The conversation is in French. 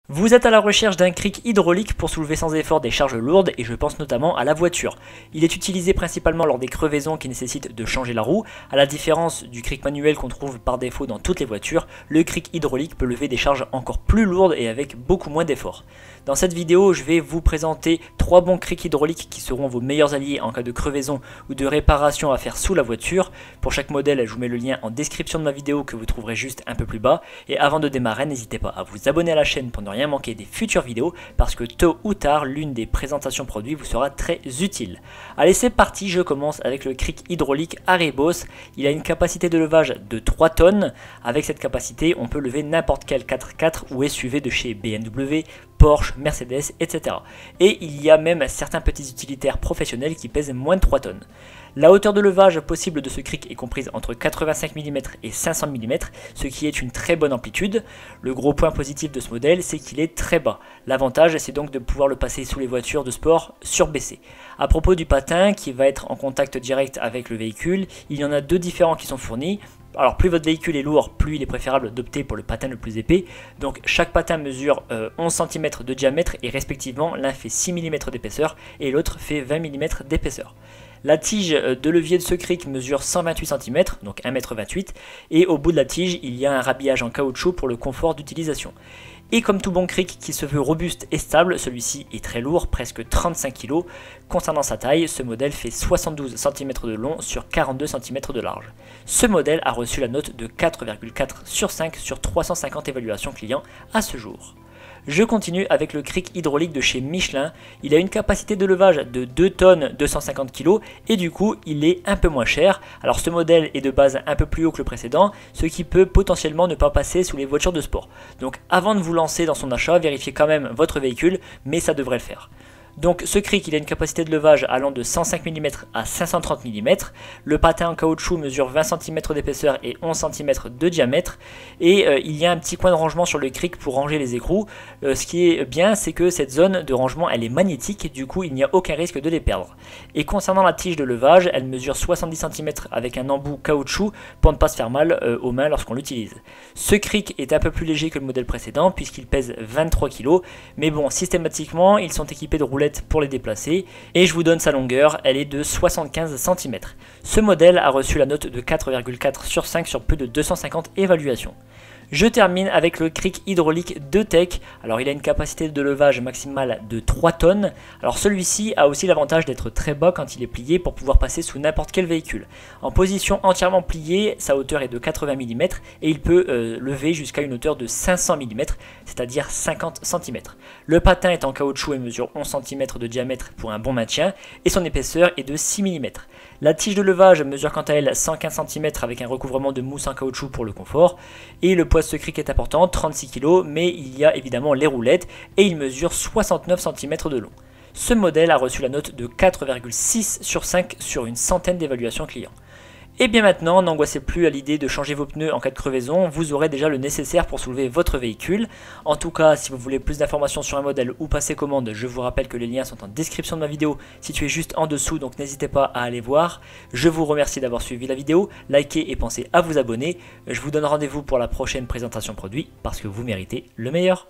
Vous êtes à la recherche d'un cric hydraulique pour soulever sans effort des charges lourdes et je pense notamment à la voiture. Il est utilisé principalement lors des crevaisons qui nécessitent de changer la roue. À la différence du cric manuel qu'on trouve par défaut dans toutes les voitures, le cric hydraulique peut lever des charges encore plus lourdes et avec beaucoup moins d'effort. Dans cette vidéo, je vais vous présenter 3 bons crics hydrauliques qui seront vos meilleurs alliés en cas de crevaison ou de réparation à faire sous la voiture. Pour chaque modèle, je vous mets le lien en description de ma vidéo que vous trouverez juste un peu plus bas. Et avant de démarrer, n'hésitez pas à vous abonner à la chaîne pour ne rien manquer des futures vidéos parce que tôt ou tard, l'une des présentations produits vous sera très utile. Allez, c'est parti, je commence avec le cric hydraulique Arebos. Il a une capacité de levage de 3 tonnes. Avec cette capacité, on peut lever n'importe quel 4x4 ou SUV de chez BMW, Porsche, Mercedes, etc. Et il y a même certains petits utilitaires professionnels qui pèsent moins de 3 tonnes. La hauteur de levage possible de ce cric est comprise entre 85 mm et 500 mm, ce qui est une très bonne amplitude. Le gros point positif de ce modèle, c'est qu'il est très bas. L'avantage, c'est donc de pouvoir le passer sous les voitures de sport surbaissées. À propos du patin, qui va être en contact direct avec le véhicule, il y en a 2 différents qui sont fournis. Alors plus votre véhicule est lourd, plus il est préférable d'opter pour le patin le plus épais. Donc chaque patin mesure 11 cm de diamètre et respectivement l'un fait 6 mm d'épaisseur et l'autre fait 20 mm d'épaisseur. La tige de levier de ce cric mesure 128 cm, donc 1,28 m, et au bout de la tige, il y a un rhabillage en caoutchouc pour le confort d'utilisation. Et comme tout bon cric qui se veut robuste et stable, celui-ci est très lourd, presque 35 kg. Concernant sa taille, ce modèle fait 72 cm de long sur 42 cm de large. Ce modèle a reçu la note de 4,4 sur 5 sur 350 évaluations clients à ce jour. Je continue avec le cric hydraulique de chez Michelin. Il a une capacité de levage de 2 tonnes 250 kg et du coup il est un peu moins cher. Alors ce modèle est de base un peu plus haut que le précédent, ce qui peut potentiellement ne pas passer sous les voitures de sport. Donc avant de vous lancer dans son achat, vérifiez quand même votre véhicule, mais ça devrait le faire. Donc ce cric, il a une capacité de levage allant de 105 mm à 530 mm. Le patin en caoutchouc mesure 20 cm d'épaisseur et 11 cm de diamètre. Et il y a un petit coin de rangement sur le cric pour ranger les écrous. Ce qui est bien, c'est que cette zone de rangement, elle est magnétique. Du coup, il n'y a aucun risque de les perdre. Et concernant la tige de levage, elle mesure 70 cm avec un embout caoutchouc pour ne pas se faire mal aux mains lorsqu'on l'utilise. Ce cric est un peu plus léger que le modèle précédent puisqu'il pèse 23 kg. Mais bon, systématiquement, ils sont équipés de roulettes pour les déplacer et je vous donne sa longueur, elle est de 75 cm. Ce modèle a reçu la note de 4,4 sur 5 sur plus de 250 évaluations. Je termine avec le cric hydraulique Deutech. Alors il a une capacité de levage maximale de 3 tonnes. Alors celui-ci a aussi l'avantage d'être très bas quand il est plié pour pouvoir passer sous n'importe quel véhicule. En position entièrement pliée, sa hauteur est de 80 mm et il peut lever jusqu'à une hauteur de 500 mm, c'est-à-dire 50 cm. Le patin est en caoutchouc et mesure 11 cm de diamètre pour un bon maintien et son épaisseur est de 6 mm. La tige de levage mesure quant à elle 115 cm avec un recouvrement de mousse en caoutchouc pour le confort et le poids de ce cric est important, 36 kg, mais il y a évidemment les roulettes et il mesure 69 cm de long. Ce modèle a reçu la note de 4,6 sur 5 sur une centaine d'évaluations clients. Et bien maintenant, n'angoissez plus à l'idée de changer vos pneus en cas de crevaison, vous aurez déjà le nécessaire pour soulever votre véhicule. En tout cas, si vous voulez plus d'informations sur un modèle ou passer commande, je vous rappelle que les liens sont en description de ma vidéo, située juste en dessous, donc n'hésitez pas à aller voir. Je vous remercie d'avoir suivi la vidéo, likez et pensez à vous abonner. Je vous donne rendez-vous pour la prochaine présentation produit, parce que vous méritez le meilleur.